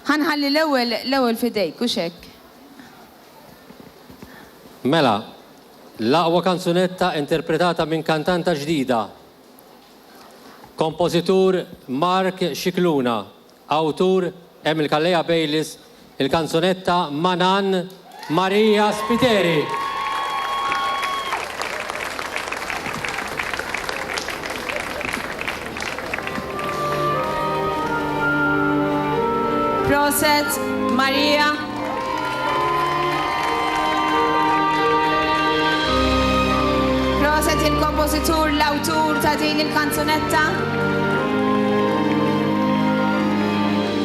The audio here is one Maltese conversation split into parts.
ħanħalli l-ewwel fidejk u xek. Mela, l-aqwa kanzunetta interpretata minn kantanta ġdida. Kompożitur Mark Xikluna, awtur Emil Kalleja Bejlis, il-kanzunetta Manan Marija Spiteri. Proset, Marija. Proset il-kompożitur, l-awtur ta' din il-kanzunetta.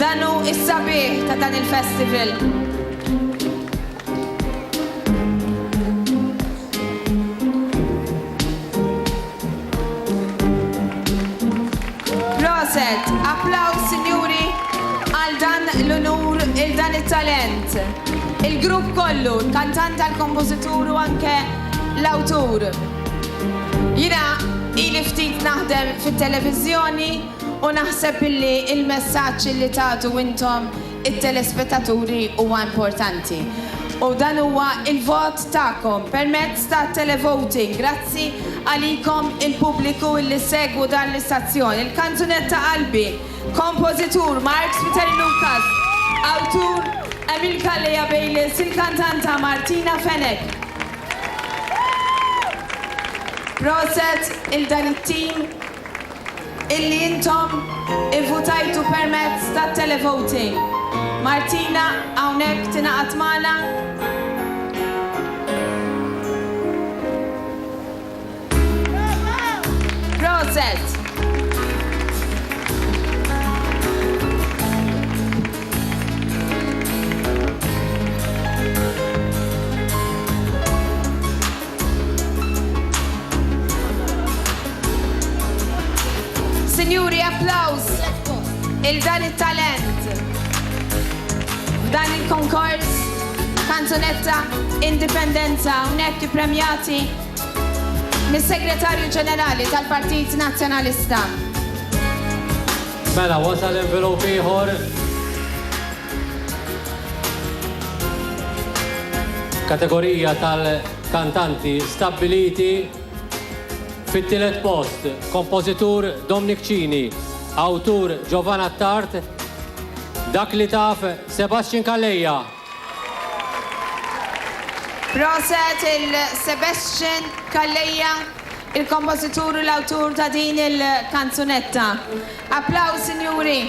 Danu is-sabiħ ta' dan il-festival. Proset, applaus sinjuri għal dan l-onur, il-dan il-talent. Il-grupp kollu, il-kantant, il-kompożitur u anke l-awtur. Jina ili ftit naħdem fit-televizjoni u naħseb illi il-messaġġ li tagħtu intom it-telespettaturi huwa importanti. U dan huwa il-vot tagħkom permezz ta' televoting. Grazzi għalikom il-pubbliku illi segwu dan l-istazzjon. Il-kanzunetta Qalbi, kompożitur Mark Spiteri Lucas, awtur Emil Kalleja Bejlis, il-kantanta Martina Fenek. Proset il-dan it-tim illi intom ivvutajtu permezz ta' televoting. Martina, hawnhekk tingħaqad magħna. Proset. Signori, applaus il-dan il-talent f'dan il-konkors kanzunetta Indipendenza hawnhekk premjati mis-Segretarju Ġenerali tal-Partit Nazzjonalista. Mela, wasal envelop ieħor. Kategorija tal-kantanti stabiliti fit-tielet post, kompożitur Dominic Cini, awtur Giovanna Tart, dak li taf Sebastian Kalleja. Proset il-Sebastian Kalleja, il-kompożitur u l-awtur ta' din il-kanzunetta. Applaus, signori.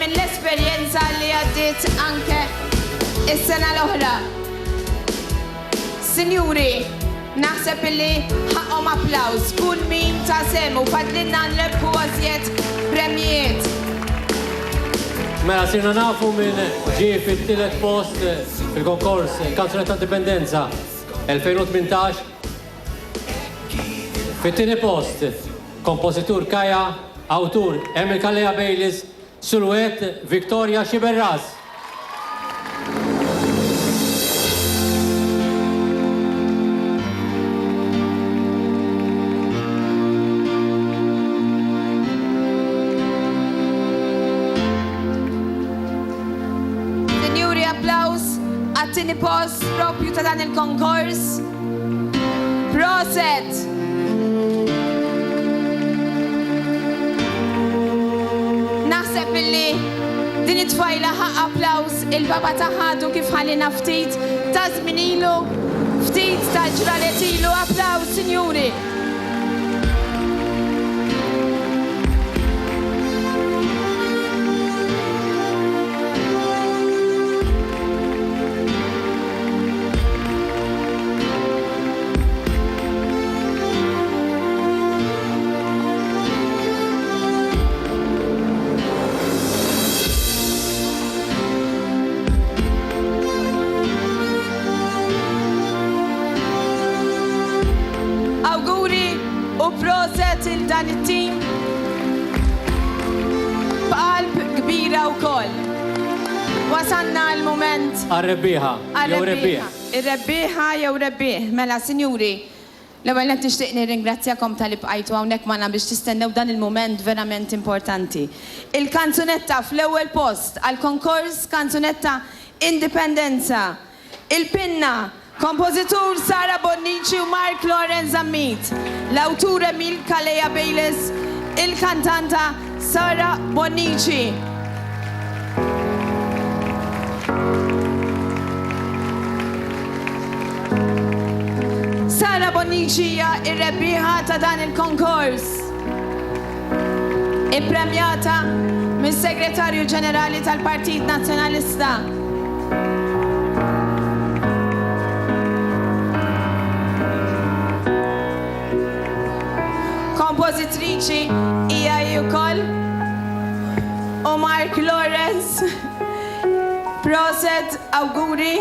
L-esperjenza li għaddit anke is-sena l-oħra. Sinjuri, naħseb illi ħaqhom applaus kull min ta' semu fadlinna nlebħu għażjed premjiet. Mela, sirna nafu minn ġie fit-tielet post fil-konkors Kanzunetta Indipendenza 2018. Fit-tieni post, kompożitur Kaja, awtur Emil Kalleja Bejlis, Silhouette Victoria Xiberraz. Signori, applaus għat-tieni post propju ta' dan il-konkors. Proset! Naħseb illi din it-tfajla ħaq applaus il-baba taħħadu kif ħallina ftit ta' żminilu, ftit ta' ġraletilu. Applaus, sinjuri. dan it-tim b'qalb kbira wkoll. Wasanna l-moment Għal-rebbieħa, jew rebbieħ. Ir-rebbieħa jew rebbieħ. Mela, sinjuri, l-ewwel qed nixtieq nirringrazzjakom tal-li bqajtu hawnhekk magħna biex tistennew dan il-mument verament importanti. Il-kanzunetta fl-ewwel post għall-konkors kanzunetta Indipendenza. Il-pinna kompożitur Sara Bonnici u Mark Lorenz Ammit. L-awtur Emil Kaleja Bejles. Il-kantanta Sara Bonnici. Sara Bonnici hija ir-rebbieħa ta' dan il-konkors. Ippremjata mis-Segretarju Ġenerali tal-Partit Nazzjonalista. Kompożitriċi hija wkoll u Mark Lorenz. Proset, awguri.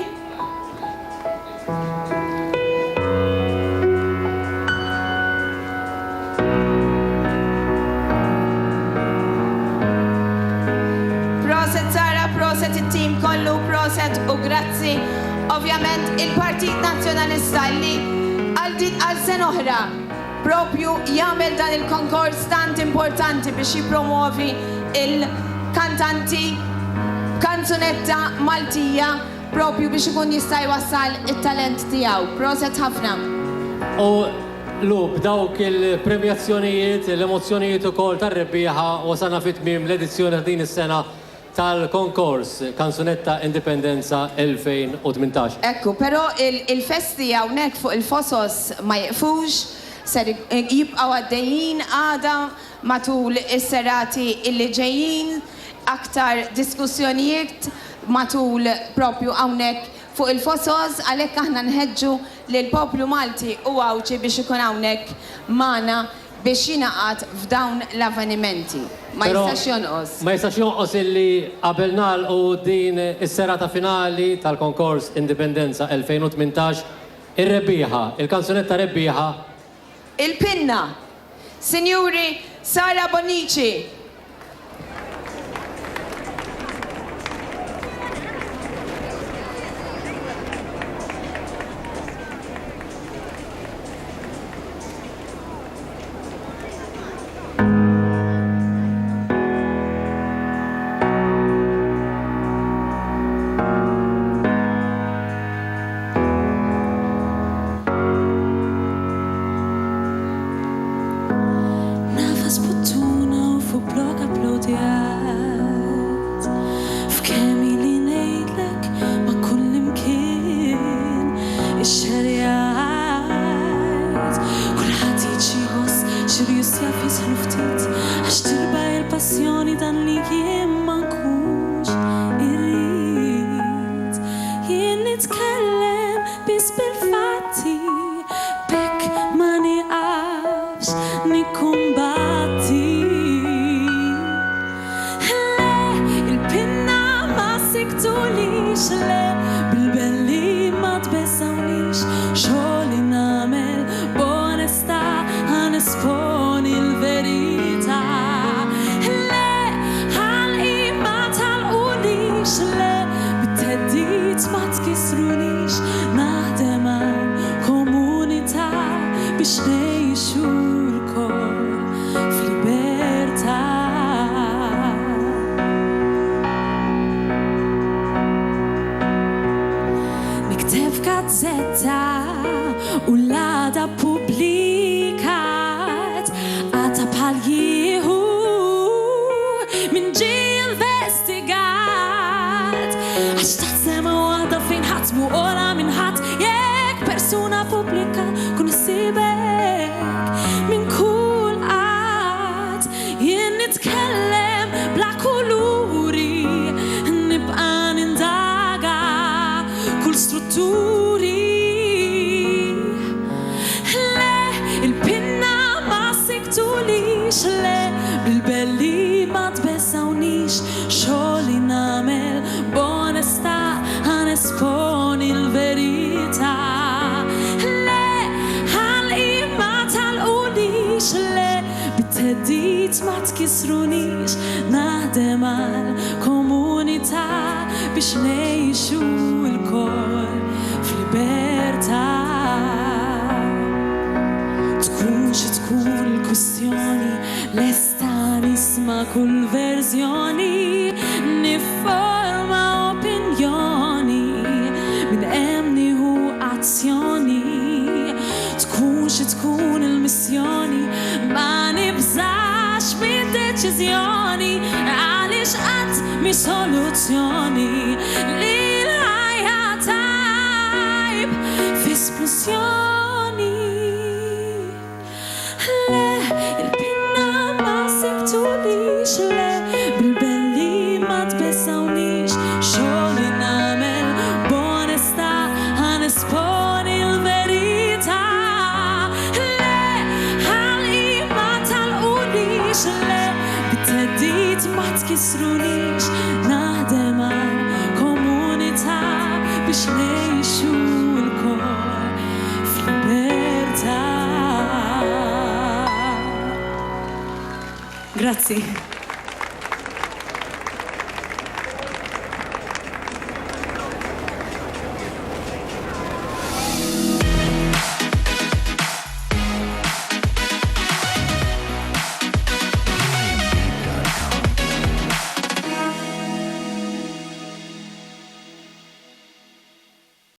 Proset it-tim kollu, proset u grazzi. Ovvjament il-Partit Nazzjonalista li għal sen oħra propju jagħmel dan il-konkors tant importanti biex jippromovi il-kantanti kanzunetta Maltija propju biex ikun jista' jwassal it-talent tiegħu. Proset ħafna. U Lub, dawk il-premjazzjonijiet, l-emozzjonijiet ukoll tar-rebbieħa wasalna fit-tmiem l-edizzjoni ta' din is-sena tal-konkors Kanzunetta Indipendenza 2018. Ekku, pero il-festi hawnhekk fuq il-fosos ma jiqfux, ser jibqgħu għaddejjin għada matul is-serati illi ġejjin, aktar diskussjonijiet matul propju hawnhekk fuq il-fosos, għalhekk aħna nħeġġu lil poplu Malti u Awċi biex ikun hawnhekk magħna biex jinaqat f'dawn l-avvenimenti. Ma jistax jonqos. Ma jistax jonqos illi qabel nagħlqu din is-serata finali tal-konkors Indipendenza 2018 ir-rebbieħa, il-kanzunetta rebbieħa. Il-pinna, Sinjuri Sara Bonnici. kwistjoni lesta nisma' kull verżjoni nifforma opinjoni minn hemm nieħu azzjoni tkun xi tkun il-missjoni ma nibżax mid-deċiżjoni għaliex qatt mi soluzzjoni li l-ħajja tajb f'esplużjoni. Le, il-pinna ma sebtulix, le, bil-belli ma tbessawniex, xogħli nagħmel b'onestà ħanesponi l-verità. Le, ħalqi ma talqunix, le, bit-teddid ma tkissrunix, naħdem għal komunità biex ngħixu l-kol f'libertà. Grazzi.